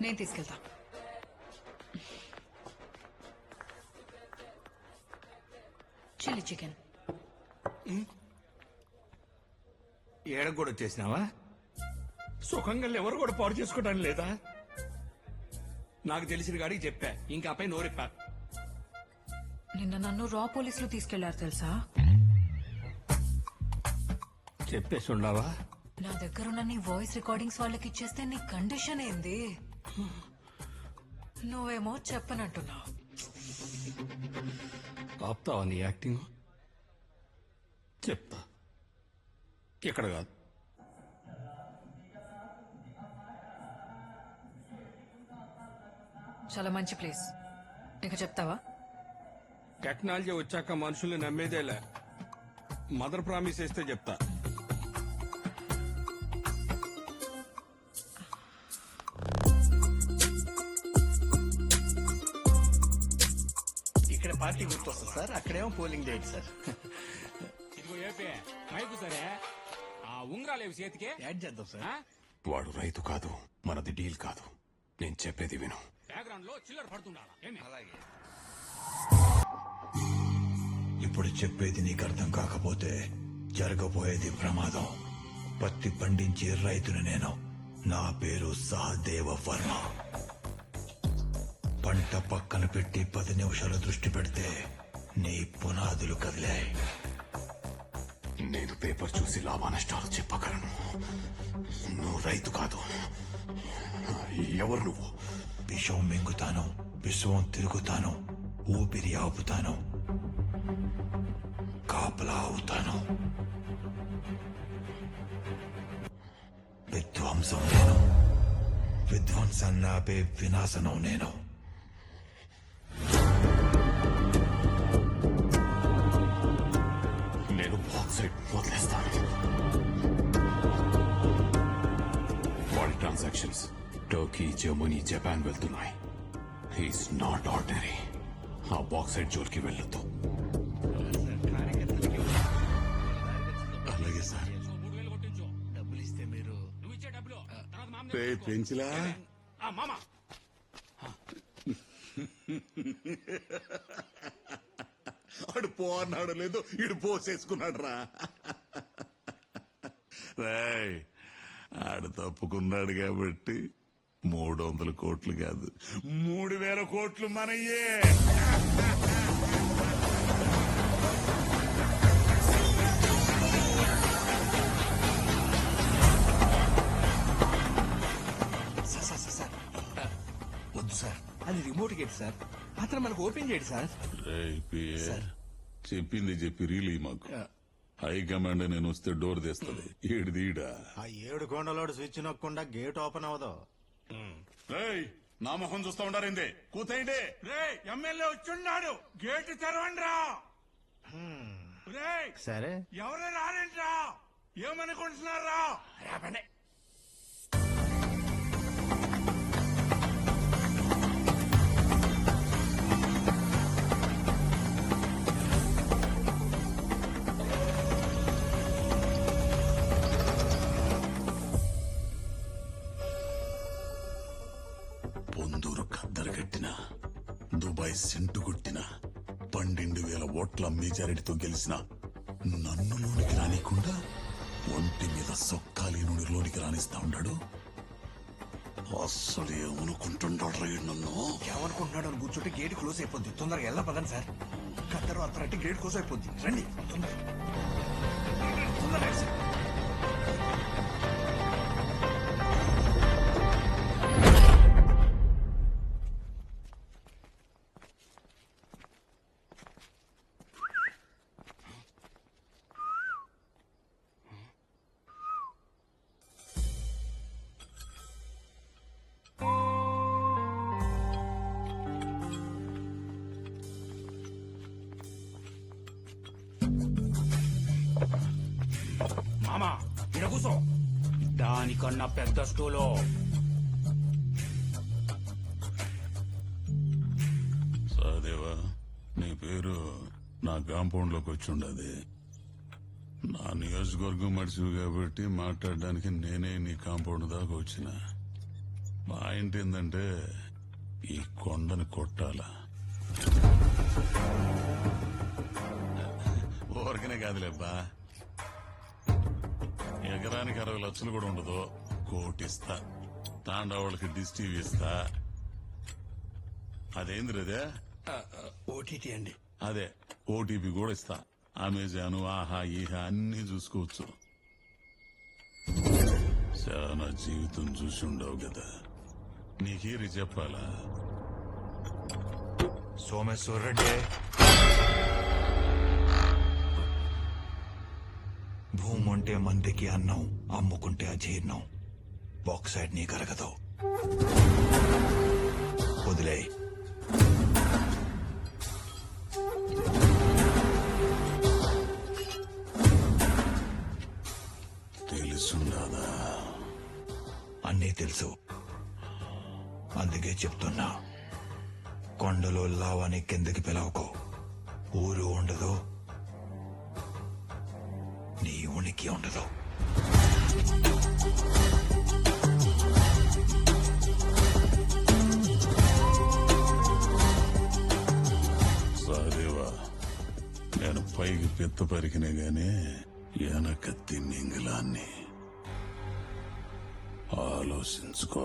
నేను తీసుకెళ్తా. Chilli chicken. ఏడకు కూడా వచ్చేసినావా? సుఖంగా ఎవరు కూడా పాడు చేసుకోవడానికి లేదా? నాకు తెలిసిన గాడికి చెప్పా, ఇంకా పై నోరెప్పా. నిన్న నన్ను రా పోలీసులు తీసుకెళ్లారు తెలుసా? చెప్పేసి ఉండవా? నా దగ్గరున్న నీ వాయిస్ రికార్డింగ్స్ వాళ్ళకి ఇచ్చేస్తే నీ కండిషన్ ఏంది? నువ్వేమో చెప్పనంటున్నావు. ఆపుతావా నీ యాక్టింగ్? చెప్తా. ఇక్కడ కాదు, చాలా మంచి ప్లేస్. ఇక చెప్తావా? టెక్నాలజీ వచ్చాక మనుషుల్ని నమ్మేదేలే. మదర్ ప్రామిస్ చేస్తే చెప్తా. ఇక్కడ పార్టీ గుర్తొస్తుంది సార్, అక్కడేమో పోలింగ్ డేట్ సార్. ఇదిగో ఏపీ మైకు సరే, ఆ ఉంగరాలేవి చేతికి యాడ్ చేద్దాం సార్. వాడు రైతు కాదు, మనది డీల్ కాదు. నేను చెప్పేది విను. బ్యాక్గ్రౌండ్ లో చిల్లర పడుతుండాలా ఏమి? అలాగే. ఇప్పుడు చెప్పేది నీకు అర్థం కాకపోతే జరగబోయేది ప్రమాదం. పత్తి పండించే రైతును నేను. నా పేరు సహదేవ వర్మ. పంట పక్కన పెట్టి 10 నిమిషాలు దృష్టి పెడితే నీ పునాదులు కదిలాయి. నేను పేపర్ చూసి లాభ నష్టాలు చెప్పగలను. నువ్వు రైతు కాదు. ఎవరు నువ్వు? విషం మింగుతాను, విశ్వం తిరుగుతాను, ఊపిరి ఆపుతాను, కాపలా అవుతాను. విధ్వంసం నేను. విధ్వంసాన్ని ఆపే వినాశనం నేను. నేను బాక్సైట్ వదిలేస్తాను. వాడి ట్రాన్సాక్షన్స్ టర్కీ, జర్మనీ, జపాన్ వెళ్తున్నాయి. He's not ordinary. ఆ బాక్సైట్ జోలికి వెళ్ళొద్దు. అలాగే సార్. 3000 కొట్టించు. డబ్బులు ఇస్తే మీరు నువ్వు ఇచ్చే డబ్బులు తర్వాత మామ రే పెంచిలా, మామ ఆడు పో అన్నాడు లేదు, ఇడు పోసేసుకున్నాడు రా. రాయ్, ఆడు తప్పుకున్నాడు కాబట్టి 300 కోట్లు కాదు 3000 కోట్లు మనయ్యే. సార్ వద్దు సార్, అది రిమోట్ గేట్ సార్. అతను మనకు ఓపెన్ చేయడు సార్. రేయ్ పిఏ, సార్. చెప్పింది చెప్పి రీలీ మాకు. హైకమాండ్ నేను వస్తే డోర్ తెస్తుంది. ఈడిదీడా ఆ 7 కొండలోడు స్విచ్ నొక్కకుండా గేట్ ఓపెన్ అవ్వదు. నా మొహం చూస్తా ఉండారిందే. కూతేయండి. రే ఎమ్మెల్యే వచ్చున్నాడు, గేట్ తెరవండి రా. రే సరే, ఎవరు రారంట్రా, ఏమనుకుంటున్నారా? రాబండి. పొందూరు ఖద్దరు కట్టిన, దుబాయ్ సెంటు కొట్టిన, 12,000 ఓట్ల మెజారిటీతో గెలిచిన నన్ను లోనికి రానికుండా ఒంటి మీద సొక్కాలి నుండి లోనికి రానిస్తా ఉన్నాడు. అస్సలు ఏమనుకుంటున్నాడు రైడ్ నన్ను? ఏమనుకుంటున్నాడు అని కూర్చుంటే గేట్ క్లోజ్ అయిపోద్ది. తొందరగా వెళ్ళా పదండి సార్. కద్దరు అత్తరంటే గేట్ క్లోజ్ అయిపోద్ది. రండి తొందరగా సార్. మామ ఇడ కూసో. దానికన్నా పెద్ద స్టూలు. సహదేవా, నీ పేరు నా కాంపౌండ్ లోకి వచ్చి ఉండదు. నా నియోజకవర్గం మడిచివి కాబట్టి మాట్లాడడానికి నేనే నీ కాంపౌండ్ దాకా వచ్చిన. పాయింట్ ఏంటంటే ఈ కొండని కొట్టాల ఊరికనే కాదులేబ్బా, ఎకరానికి 60 లక్షలు కూడా ఉండదు. కోటిస్తా, తాండవాళ్ళకి డిష్ టీవీ ఇస్తా. అదేంది అదే ఓటీటీ అండి. అదే ఓటీపీ కూడా ఇస్తా. అమెజాన్, ఆహా ఈహా అన్ని చూసుకోవచ్చు. చాలా జీవితం చూసి ఉండవు కదా, నీకేరి చెప్పాలా? సోమేశ్వర్ రెడ్డి, భూమి ఉంటే మందికి అన్నం, అమ్ముకుంటే అజీర్ణం. బాక్సైడ్ నీ కరగదు, వదిలే. తెలుసుండదా? అన్నీ తెలుసు, అందుకే చెప్తున్నా. కొండలో లావాని కిందకి పిలవకో. ఊరు ఉండదు, నీ ఉనికి ఉండదు. సరేవా, నేను పైకి పెద్ద పరికినే గాని వెనక తిన్నింగిలాన్ని. ఆలోచించుకో.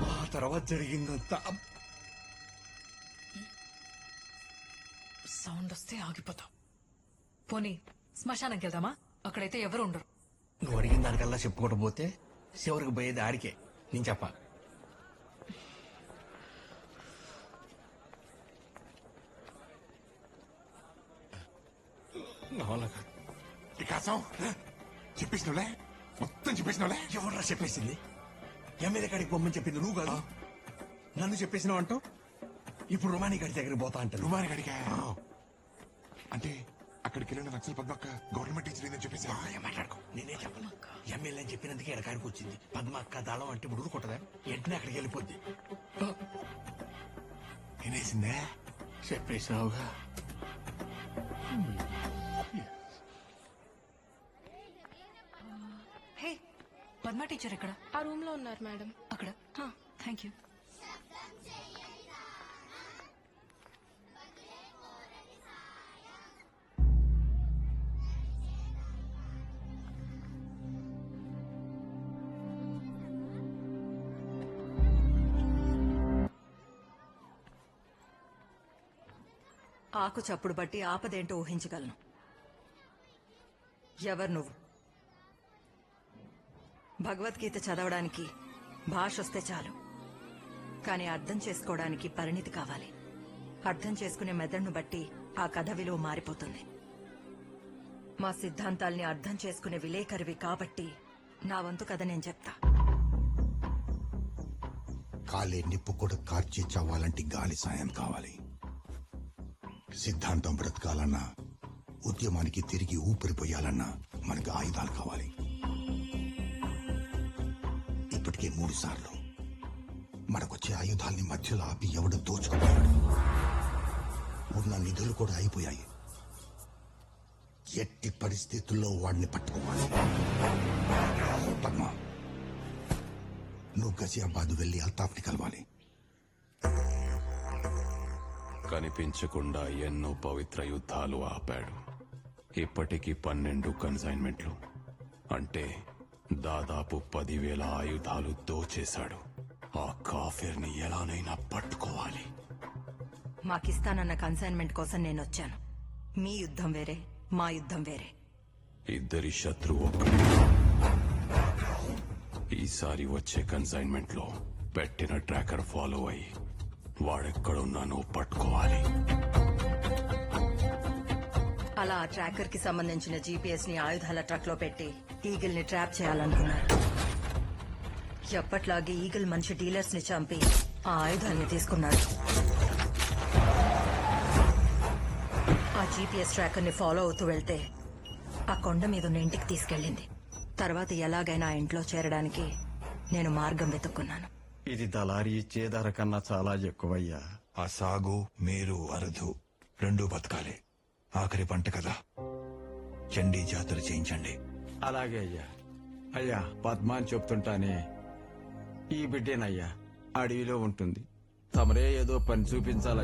ఆ తర్వాత జరిగిందంతా సౌండ్ వస్తే ఆగిపోతాం. పోనీ శ్మశానంకి వెళ్దామా? అక్కడైతే ఎవరు ఉండరు. నువ్వు అడిగిన దానికల్లా చెప్పుకోవడం పోతే చివరికి పోయేది ఆడికే. నేను చెప్పా. వికాసం చెప్పేసినవులే, మొత్తం చెప్పేసినవులే. ఎవర్రా చెప్పేసింది? ఎమ్మెల్యే కాడికి పొమ్మని చెప్పింది నువ్వు కాదు, నన్ను చెప్పేసినావు అంటావు. ఇప్పుడు రుమాని గారి దగ్గరికి పోతా అంటారు. రుమాని గడిగా అంటే అక్కడికి వెళ్ళిన నక్సల్ పద్మక్క గవర్నమెంట్ టీచర్ ఏందని చెప్పేసి మాట్లాడుకో, నేనే చెప్పను. ఎమ్మెల్యే అని చెప్పినందుకే ఎడకాడికి వచ్చింది. పద్మక్క దాళం అంటే ఇప్పుడు కొట్టదా, వెంటనే అక్కడికి వెళ్ళిపోద్ది. వినేసిందే. చెప్పేసినావుగా. హే, పద్మ టీచర్ ఎక్కడ? ఆ రూమ్ లో ఉన్నారు మేడం. అక్కడ. Thank you. ఆకు చప్పుడు బట్టి ఆపదేంటో ఊహించగలను. ఎవరు నువ్వు? భగవద్గీత చదవడానికి భాష వస్తే చాలు, కానీ అర్థం చేసుకోవడానికి పరిణితి కావాలి. అర్థం చేసుకునే మెదడును బట్టి ఆ కథ విలువ మారిపోతుంది. మా సిద్ధాంతాల్ని అర్థం చేసుకునే విలేకరివి కాబట్టి నా వంతు కథ నేను చెప్తా. కాలే నిప్పు కూడా కార్చి చవ్వాలంటే గాలి సాయం కావాలి. సిద్ధాంతం బ్రతకాలన్నా, ఉద్యమానికి తిరిగి ఊపిరిపోయాలన్నా మనకు ఆయుధాలు కావాలి. ఇప్పటికే 3 సార్లు మనకొచ్చే ఆయుధాల్ని మధ్యలో ఆపి ఎవడో దోచుకుపోయాడు. ఉన్న నిధులు కూడా అయిపోయాయి. ఎట్టి పరిస్థితుల్లో వాడిని పట్టుకోవాలి. పద్మ, నువ్వు గజియాబాద్ వెళ్లి అల్తాఫ్ని కలవాలి. కనిపించకుండా ఎన్నో పవిత్ర యుద్ధాలు ఆపాడు. ఇప్పటికీ 12 కన్సైన్మెంట్లు, అంటే దాదాపు 10,000 ఆయుధాలు దోచేశాడు. ఆ కాఫీర్ని ఎలానైనా పట్టుకోవాలి. మాకిస్తానన్న కన్సైన్మెంట్ కోసం నేనొచ్చాను. మీ యుద్ధం వేరే, మా యుద్ధం వేరే. ఇద్దరి శత్రువు ఒక్కడే. ఈసారి వచ్చే కన్సైన్మెంట్ లో పెట్టిన ట్రాకర్ ఫాలో అయ్యి వాడెక్కడున్నానో పట్టుకోవాలి. అలా ఆ ట్రాకర్ కి సంబంధించిన జీపీఎస్ ని ఆయుధాల ట్రక్ లో పెట్టి ఈగిల్ ని ట్రాప్ చేయాలనుకున్నారు. ఎప్పట్లాగే ఈగిల్ మంచి డీలర్స్ ని చంపి ఆ ఆయుధాల్ని తీసుకున్నాడు. ఆ జీపీఎస్ ట్రాకర్ని ఫాలో అవుతూ వెళ్తే ఆ కొండ మీద ఉన్న ఇంటికి తీసుకెళ్ళింది. తర్వాత ఎలాగైనా ఆ ఇంట్లో చేరడానికి నేను మార్గం వెతుక్కున్నాను. ఇది దళారి ఇచ్చే ధర కన్నా చాలా ఎక్కువయ్యా. ఆ సాగు మీరు అరుదు రెండూ బతకాలి. ఆఖరి పంట కదా, చండీ జాతర చేయించండి. అలాగే అయ్యా. అయ్యా పద్మాని చెప్తుంటానే, ఈ బిడ్డేనయ్యా అడవిలో ఉంటుంది. తమరే ఏదో పని చూపించాలి